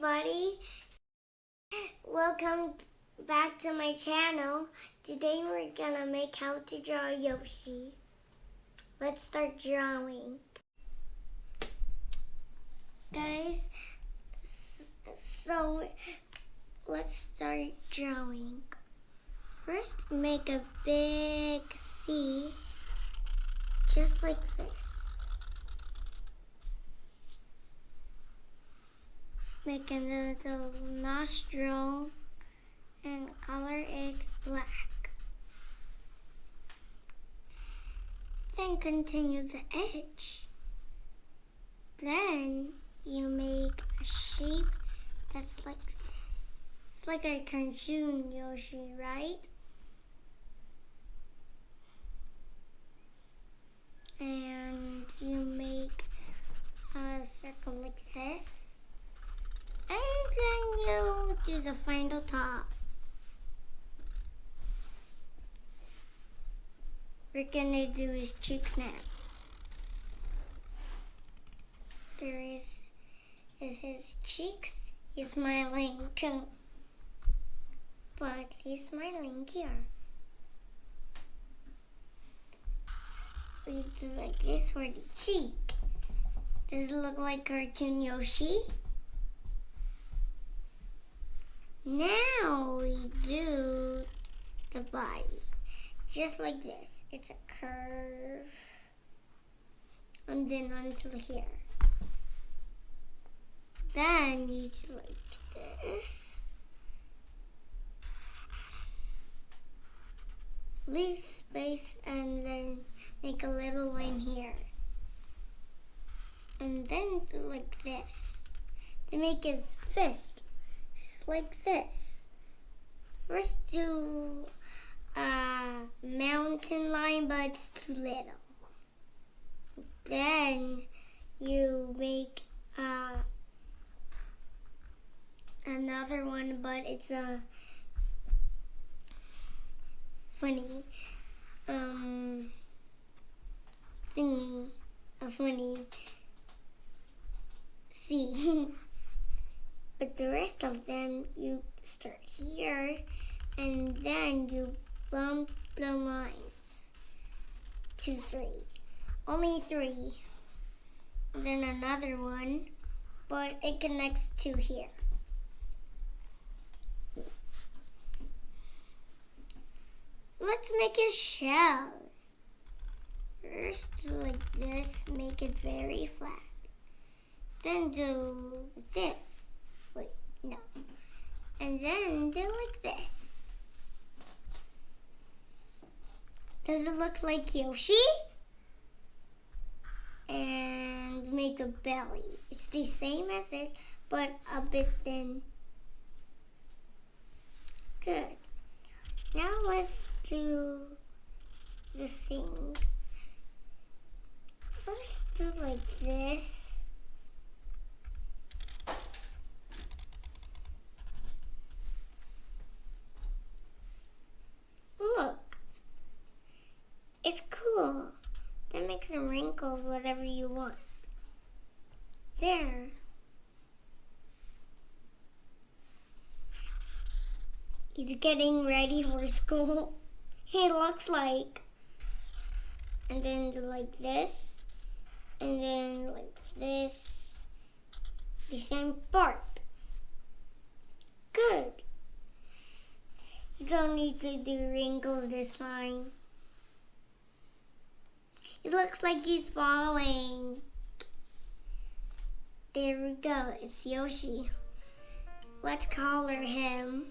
everybody. Welcome back to my channel. Today we're gonna make how to draw Yoshi. Let's start drawing. Guys, so let's start drawing. First, make a big C, just like this. Make a little nostril and color it black. Then continue the edge. Then you make a shape that's like this. It's like a cartoon Yoshi, right? And you make a circle like this. And then you do the final top. We're gonna do his cheeks now. There is his cheeks. He's smiling, but he's smiling here. We do like this for the cheek. Does it look like cartoon Yoshi? Now we do the body, just like this. It's a curve, and then onto here. Then you do like this. Leave space and then make a little line here. And then do like this. Then make his fist. Like this. First do a mountain line, but it's too little. Then you make another one, but it's a funny thingy, a funny C. But the rest of them, you start here, and then you bump the lines to 3. Only 3. Then another one, but it connects to here. Let's make a shell. First, like this, make it very flat. Then do this. Wait, no. And then do like this. Does it look like Yoshi? And make a belly. It's the same as it, but a bit thin. Good. Now let's do the thing. First do like this. Look, it's cool. Then make some wrinkles, whatever you want. There. He's getting ready for school. He looks like. And then do like this. And then like this. The same part. Good. You don't need to do wrinkles this time. It looks like he's falling. There we go. It's Yoshi. Let's color him.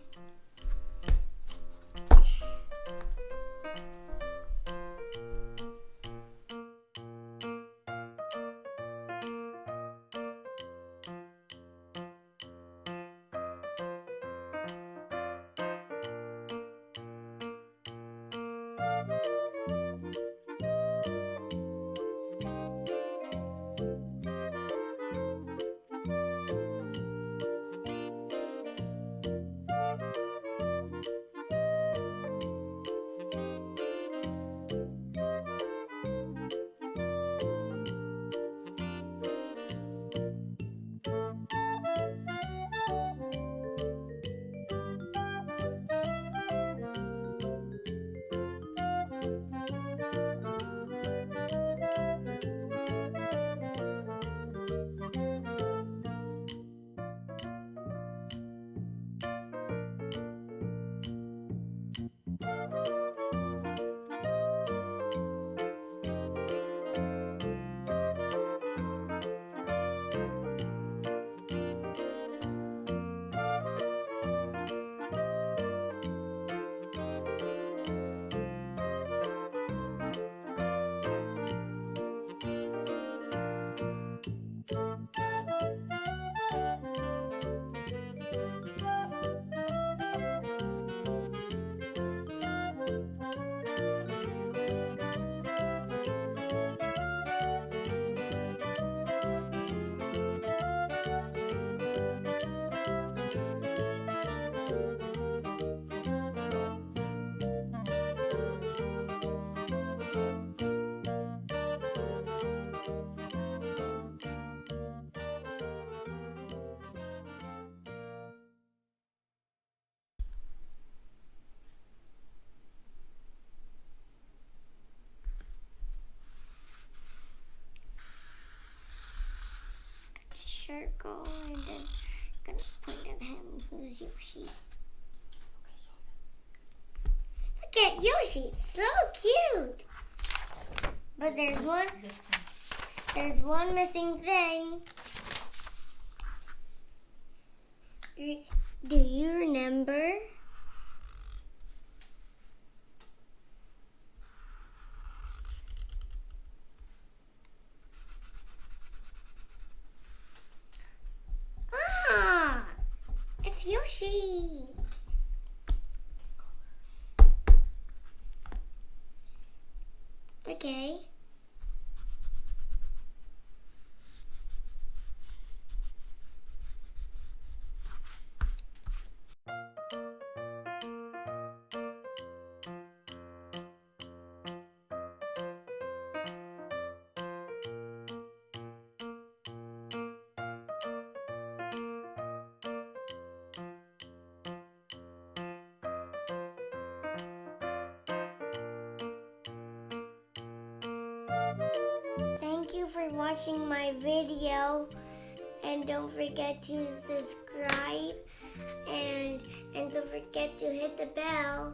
circle and then gonna point at him. Who's Yoshi? Look at Yoshi, so cute. But there's one missing thing. Do you remember? Ah, it's Yoshi. Okay. Thank you for watching my video, and don't forget to subscribe and don't forget to hit the bell